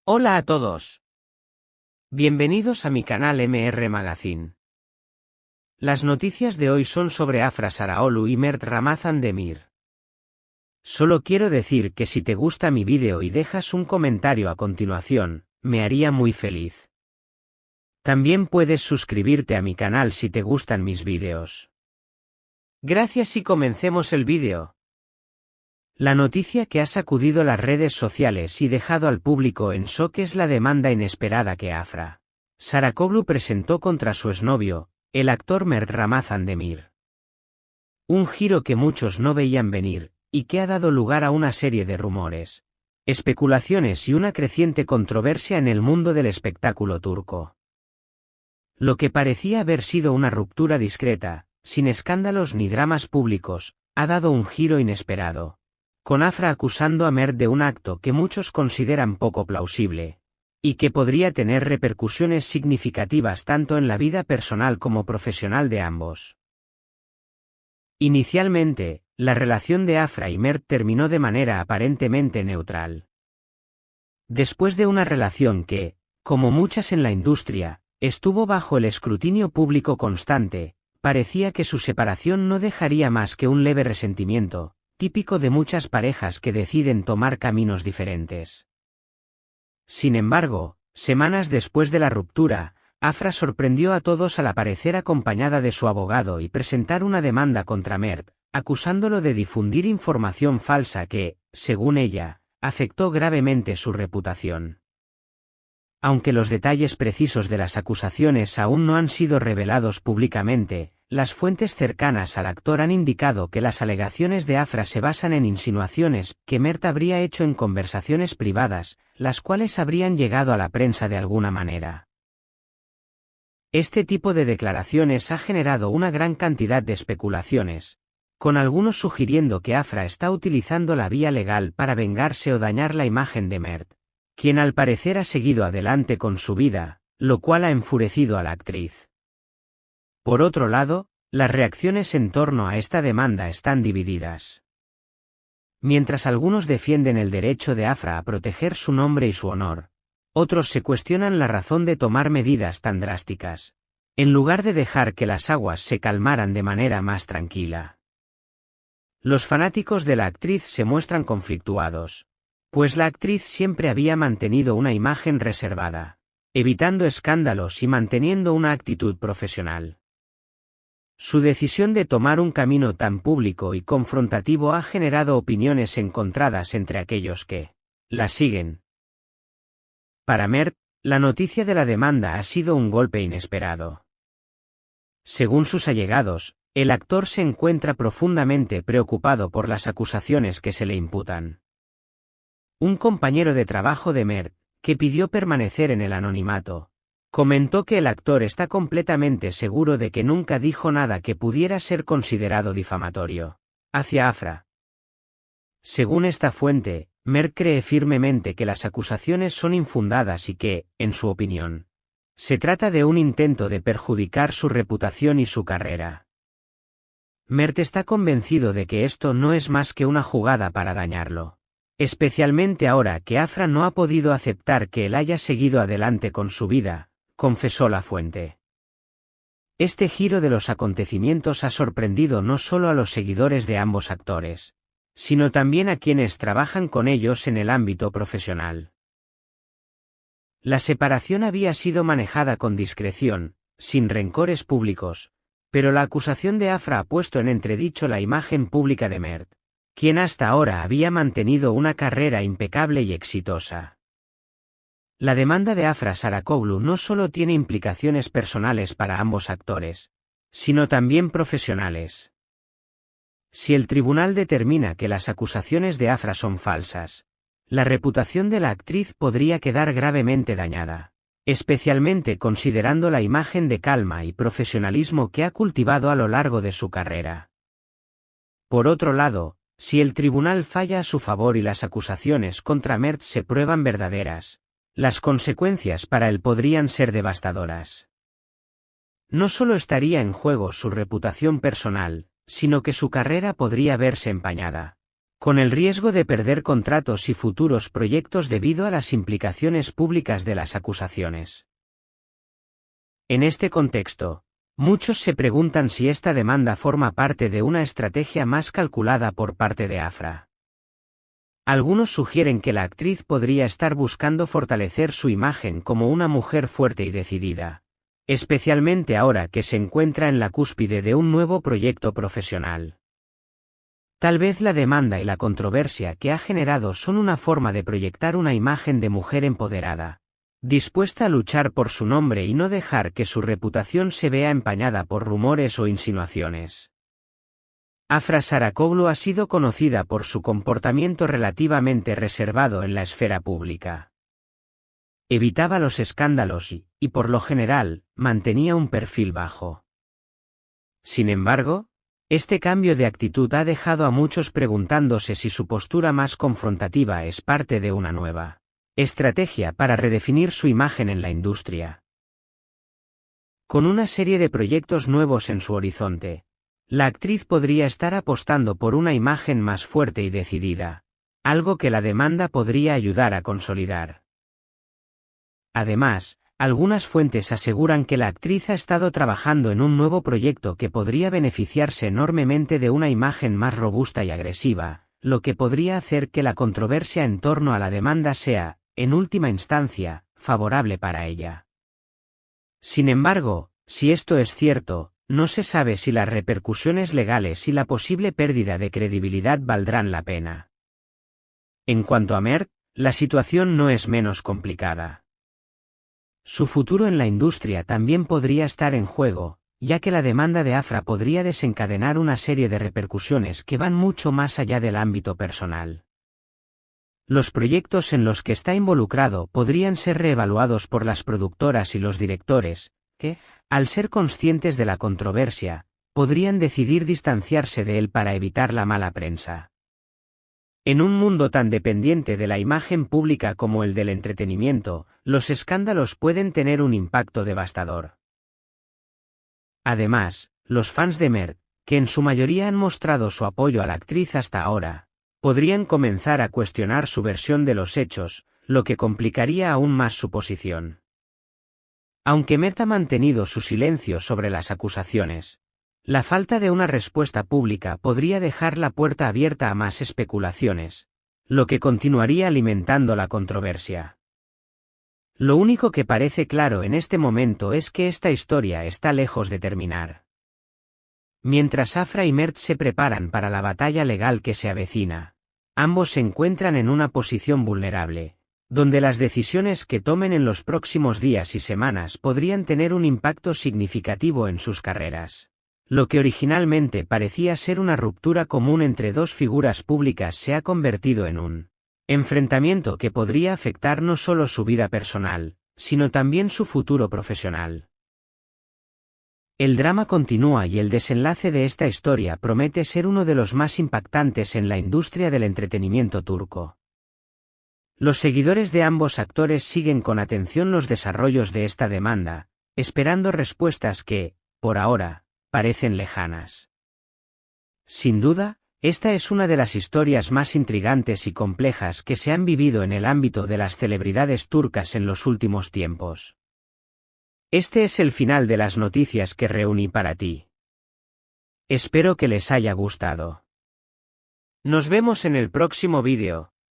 Hola a todos. Bienvenidos a mi canal MR Magazine. Las noticias de hoy son sobre Afra Saraaoglu y Mert Ramazan Demir. Solo quiero decir que si te gusta mi vídeo y dejas un comentario a continuación, me haría muy feliz. También puedes suscribirte a mi canal si te gustan mis vídeos. Gracias y comencemos el vídeo. La noticia que ha sacudido las redes sociales y dejado al público en shock es la demanda inesperada que Afra Saraaoglu presentó contra su exnovio, el actor Mert Ramazan Demir. Un giro que muchos no veían venir, y que ha dado lugar a una serie de rumores, especulaciones y una creciente controversia en el mundo del espectáculo turco. Lo que parecía haber sido una ruptura discreta, sin escándalos ni dramas públicos, ha dado un giro inesperado, con Afra acusando a Mert de un acto que muchos consideran poco plausible, y que podría tener repercusiones significativas tanto en la vida personal como profesional de ambos. Inicialmente, la relación de Afra y Mert terminó de manera aparentemente neutral. Después de una relación que, como muchas en la industria, estuvo bajo el escrutinio público constante, parecía que su separación no dejaría más que un leve resentimiento, típico de muchas parejas que deciden tomar caminos diferentes. Sin embargo, semanas después de la ruptura, Afra sorprendió a todos al aparecer acompañada de su abogado y presentar una demanda contra Mert, acusándolo de difundir información falsa que, según ella, afectó gravemente su reputación. Aunque los detalles precisos de las acusaciones aún no han sido revelados públicamente, las fuentes cercanas al actor han indicado que las alegaciones de Afra se basan en insinuaciones que Mert habría hecho en conversaciones privadas, las cuales habrían llegado a la prensa de alguna manera. Este tipo de declaraciones ha generado una gran cantidad de especulaciones, con algunos sugiriendo que Afra está utilizando la vía legal para vengarse o dañar la imagen de Mert, quien al parecer ha seguido adelante con su vida, lo cual ha enfurecido a la actriz. Por otro lado, las reacciones en torno a esta demanda están divididas. Mientras algunos defienden el derecho de Afra a proteger su nombre y su honor, otros se cuestionan la razón de tomar medidas tan drásticas, en lugar de dejar que las aguas se calmaran de manera más tranquila. Los fanáticos de la actriz se muestran conflictuados, pues la actriz siempre había mantenido una imagen reservada, evitando escándalos y manteniendo una actitud profesional. Su decisión de tomar un camino tan público y confrontativo ha generado opiniones encontradas entre aquellos que la siguen. Para Mert, la noticia de la demanda ha sido un golpe inesperado. Según sus allegados, el actor se encuentra profundamente preocupado por las acusaciones que se le imputan. Un compañero de trabajo de Mert, que pidió permanecer en el anonimato, comentó que el actor está completamente seguro de que nunca dijo nada que pudiera ser considerado difamatorio hacia Afra. Según esta fuente, Mert cree firmemente que las acusaciones son infundadas y que, en su opinión, se trata de un intento de perjudicar su reputación y su carrera. Mert está convencido de que esto no es más que una jugada para dañarlo, especialmente ahora que Afra no ha podido aceptar que él haya seguido adelante con su vida, confesó la fuente. Este giro de los acontecimientos ha sorprendido no solo a los seguidores de ambos actores, sino también a quienes trabajan con ellos en el ámbito profesional. La separación había sido manejada con discreción, sin rencores públicos, pero la acusación de Afra ha puesto en entredicho la imagen pública de Mert, quien hasta ahora había mantenido una carrera impecable y exitosa. La demanda de Afra Saraaoglu no solo tiene implicaciones personales para ambos actores, sino también profesionales. Si el tribunal determina que las acusaciones de Afra son falsas, la reputación de la actriz podría quedar gravemente dañada, especialmente considerando la imagen de calma y profesionalismo que ha cultivado a lo largo de su carrera. Por otro lado, si el tribunal falla a su favor y las acusaciones contra Mert se prueban verdaderas, las consecuencias para él podrían ser devastadoras. No solo estaría en juego su reputación personal, sino que su carrera podría verse empañada, con el riesgo de perder contratos y futuros proyectos debido a las implicaciones públicas de las acusaciones. En este contexto, muchos se preguntan si esta demanda forma parte de una estrategia más calculada por parte de Afra. Algunos sugieren que la actriz podría estar buscando fortalecer su imagen como una mujer fuerte y decidida, especialmente ahora que se encuentra en la cúspide de un nuevo proyecto profesional. Tal vez la demanda y la controversia que ha generado son una forma de proyectar una imagen de mujer empoderada, dispuesta a luchar por su nombre y no dejar que su reputación se vea empañada por rumores o insinuaciones. Afra Saracoglu ha sido conocida por su comportamiento relativamente reservado en la esfera pública. Evitaba los escándalos y por lo general, mantenía un perfil bajo. Sin embargo, este cambio de actitud ha dejado a muchos preguntándose si su postura más confrontativa es parte de una nueva estrategia para redefinir su imagen en la industria. Con una serie de proyectos nuevos en su horizonte, la actriz podría estar apostando por una imagen más fuerte y decidida, algo que la demanda podría ayudar a consolidar. Además, algunas fuentes aseguran que la actriz ha estado trabajando en un nuevo proyecto que podría beneficiarse enormemente de una imagen más robusta y agresiva, lo que podría hacer que la controversia en torno a la demanda sea, en última instancia, favorable para ella. Sin embargo, si esto es cierto, no se sabe si las repercusiones legales y la posible pérdida de credibilidad valdrán la pena. En cuanto a Mert, la situación no es menos complicada. Su futuro en la industria también podría estar en juego, ya que la demanda de Afra podría desencadenar una serie de repercusiones que van mucho más allá del ámbito personal. Los proyectos en los que está involucrado podrían ser reevaluados por las productoras y los directores, que, al ser conscientes de la controversia, podrían decidir distanciarse de él para evitar la mala prensa. En un mundo tan dependiente de la imagen pública como el del entretenimiento, los escándalos pueden tener un impacto devastador. Además, los fans de Mert, que en su mayoría han mostrado su apoyo a la actriz hasta ahora, podrían comenzar a cuestionar su versión de los hechos, lo que complicaría aún más su posición. Aunque Mert ha mantenido su silencio sobre las acusaciones, la falta de una respuesta pública podría dejar la puerta abierta a más especulaciones, lo que continuaría alimentando la controversia. Lo único que parece claro en este momento es que esta historia está lejos de terminar. Mientras Afra y Mert se preparan para la batalla legal que se avecina, ambos se encuentran en una posición vulnerable, donde las decisiones que tomen en los próximos días y semanas podrían tener un impacto significativo en sus carreras. Lo que originalmente parecía ser una ruptura común entre dos figuras públicas se ha convertido en un enfrentamiento que podría afectar no solo su vida personal, sino también su futuro profesional. El drama continúa y el desenlace de esta historia promete ser uno de los más impactantes en la industria del entretenimiento turco. Los seguidores de ambos actores siguen con atención los desarrollos de esta demanda, esperando respuestas que, por ahora, parecen lejanas. Sin duda, esta es una de las historias más intrigantes y complejas que se han vivido en el ámbito de las celebridades turcas en los últimos tiempos. Este es el final de las noticias que reuní para ti. Espero que les haya gustado. Nos vemos en el próximo vídeo.